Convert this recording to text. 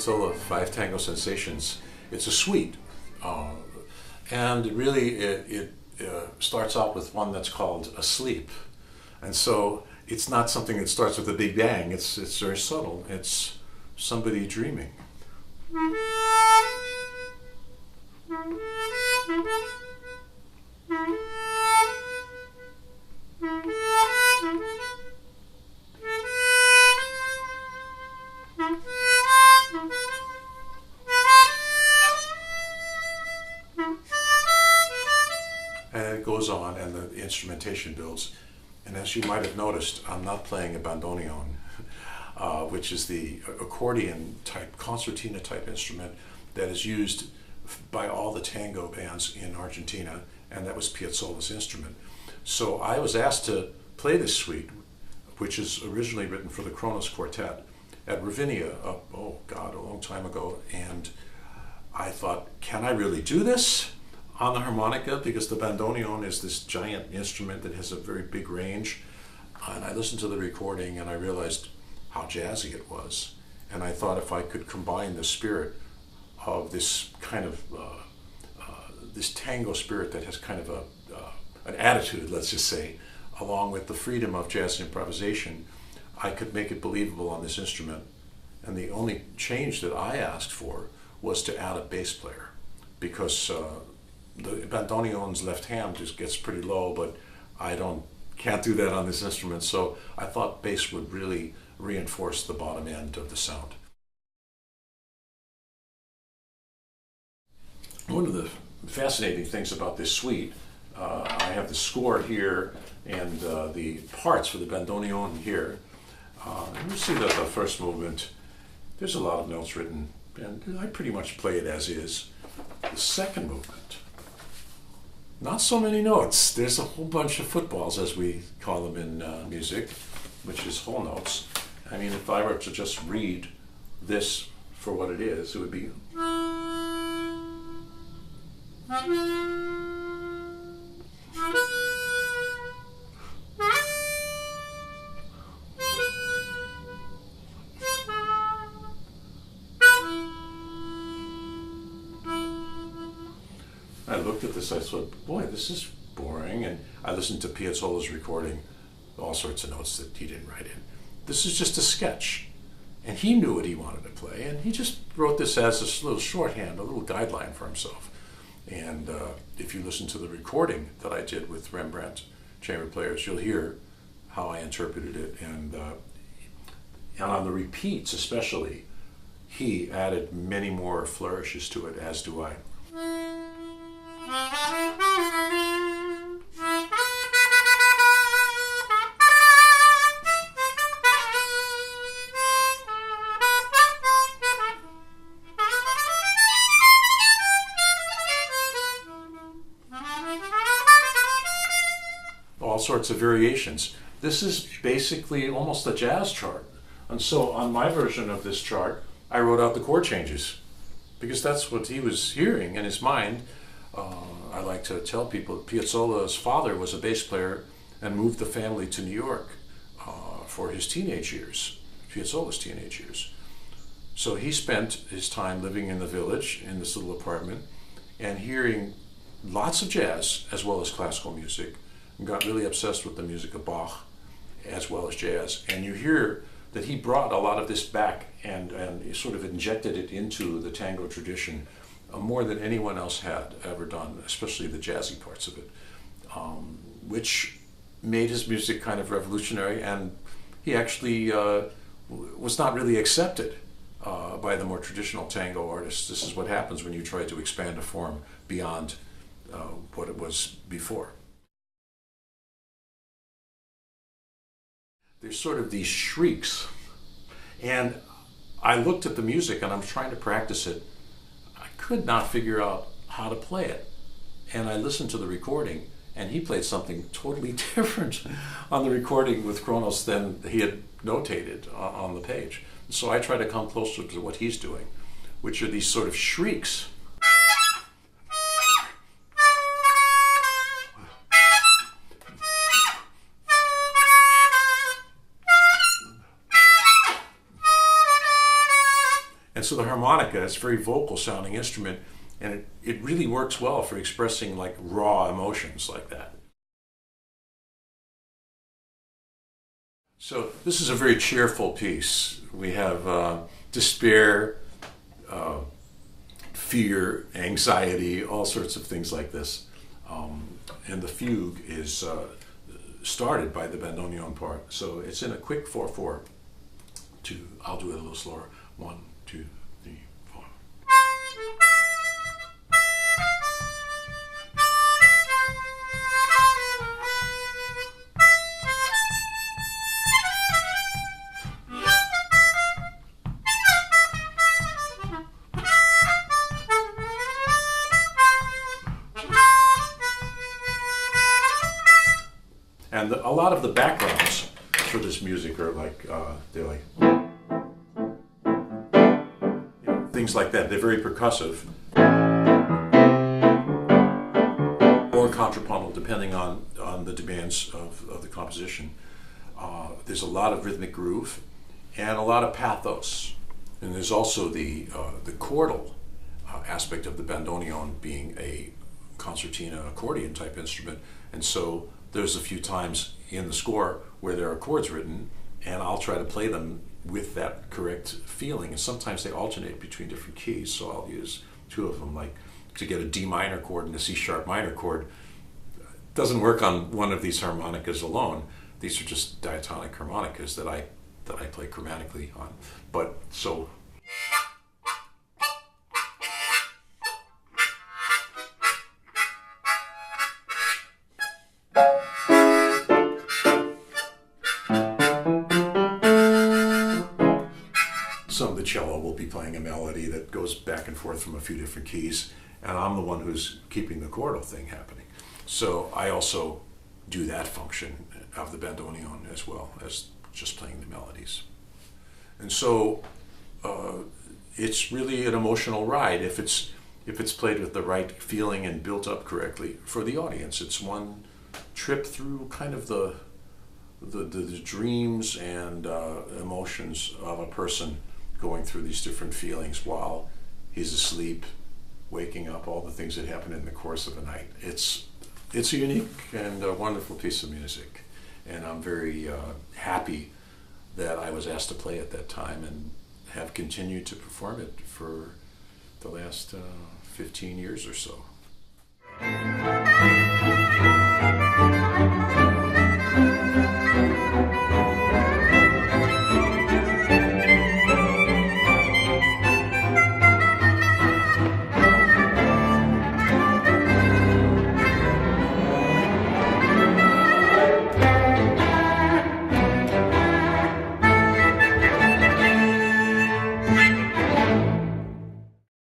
Piazzolla Five Tango Sensations. It's a suite, and really it starts out with one that's called Asleep, and so it's not something that starts with a big bang. It's very subtle. It's somebody dreaming. And it goes on, and the instrumentation builds. And as you might have noticed, I'm not playing a bandoneon, which is the accordion type, concertina type instrument that is used by all the tango bands in Argentina, and that was Piazzolla's instrument. So I was asked to play this suite, which is originally written for the Kronos Quartet at Ravinia, a long time ago. And I thought, can I really do this on the harmonica? Because the bandoneon is this giant instrument that has a very big range. And I listened to the recording and I realized how jazzy it was. And I thought if I could combine the spirit of this kind of, this tango spirit that has kind of an attitude, let's just say, along with the freedom of jazz improvisation, I could make it believable on this instrument. And the only change that I asked for was to add a bass player, because the bandoneon's left hand just gets pretty low, but I can't do that on this instrument. So I thought bass would really reinforce the bottom end of the sound. One of the fascinating things about this suite, I have the score here and the parts for the bandoneon here. And you see that the first movement, there's a lot of notes written, and I pretty much play it as is. The second movement, not so many notes. There's a whole bunch of footballs, as we call them in music, which is whole notes. I mean, if I were to just read this for what it is, it would be. I looked at this, I thought, boy, this is boring. And I listened to Piazzolla's recording, all sorts of notes that he didn't write in. This is just a sketch. And he knew what he wanted to play, and he just wrote this as a little shorthand, a little guideline for himself. And if you listen to the recording that I did with Rembrandt Chamber Players, you'll hear how I interpreted it. And on the repeats especially, he added many more flourishes to it, as do I. All sorts of variations. This is basically almost a jazz chart. And so on my version of this chart, I wrote out the chord changes, because that's what he was hearing in his mind. I like to tell people Piazzolla's father was a bass player and moved the family to New York for his teenage years, Piazzolla's teenage years. So he spent his time living in the village in this little apartment and hearing lots of jazz as well as classical music, and got really obsessed with the music of Bach as well as jazz. And you hear that he brought a lot of this back and sort of injected it into the tango tradition more than anyone else had ever done, especially the jazzy parts of it, which made his music kind of revolutionary. And he actually was not really accepted by the more traditional tango artists. This is what happens when you try to expand a form beyond what it was before. There's sort of these shrieks, and I looked at the music and I'm trying to practice it. I could not figure out how to play it, and I listened to the recording, and he played something totally different on the recording with Kronos than he had notated on the page. So I try to come closer to what he's doing, which are these sort of shrieks. And so the harmonica is a very vocal sounding instrument, and it really works well for expressing like raw emotions like that. So this is a very cheerful piece. We have despair, fear, anxiety, all sorts of things like this. And the fugue is started by the bandoneon part. So it's in a quick 4/4. I'll do it a little slower. 1, 2, 3, 4. And a lot of the backgrounds for this music are like, they're like, things like that. They're very percussive or contrapuntal, depending on the demands of the composition. There's a lot of rhythmic groove and a lot of pathos. And there's also the chordal aspect of the bandoneon being a concertina accordion type instrument. And so there's a few times in the score where there are chords written, and I'll try to play them with that correct feeling. And sometimes they alternate between different keys, so I'll use two of them, like to get a D minor chord and a C sharp minor chord. It doesn't work on one of these harmonicas alone. These are just diatonic harmonicas that I play chromatically on. But so. Some of the cello will be playing a melody that goes back and forth from a few different keys, and I'm the one who's keeping the chordal thing happening. So I also do that function of the bandoneon as well as just playing the melodies. And so it's really an emotional ride if it's played with the right feeling and built up correctly for the audience. It's one trip through kind of the dreams and emotions of a person going through these different feelings while he's asleep, waking up, all the things that happen in the course of a night. It's a unique and a wonderful piece of music, and I'm very happy that I was asked to play it that time and have continued to perform it for the last 15 years or so.